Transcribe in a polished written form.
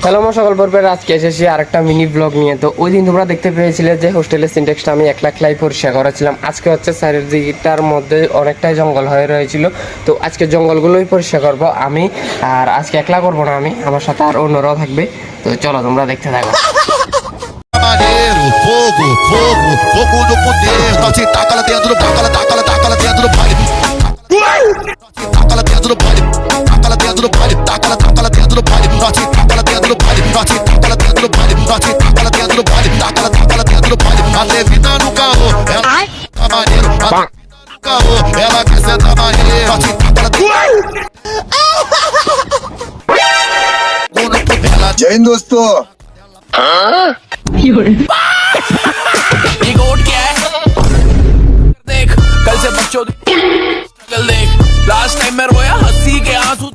Hello আমার সকল পর্বের আজকে এসেছি আরেকটা মিনি ব্লগ নিয়ে। তো ওই দিন তোমরা দেখতে পেয়েছিলে যে হোস্টেলের সিনটেক্সটা আমি একলাই পরিষ্কার করেছিলাম। আজকে হচ্ছে চারিদিকটার মধ্যে অনেকটাই জঙ্গল হয়ে রয়েছিল, তো আজকে জঙ্গলগুলোই পরিষ্কার করবো আমি। আর আজকে একলা করবো না আমি, আমার সাথে আর অন্যরাও থাকবে। তো চলো তোমরা দেখতে থাকো। Maneiro, fogo, fogo, fogo no poder. Nós taca lá dentro, taca lá dentro do baile. Taca lá dentro do baile, taca lá dentro do baile, taca lá dentro do baile. Nós taca lá dentro do baile, nós taca lá dentro do baile, nós taca lá dentro do baile, taca lá dentro do baile. A levita no carro, ela tá maneiro. A levita no carro, ela quer sentar maneiro. Nós taca lá dentro. जय हिंद दोस्तों। ये गोट क्या है देख, कल से बच्चों कल देख, लास्ट टाइम मैं रोया हंसी के आंसू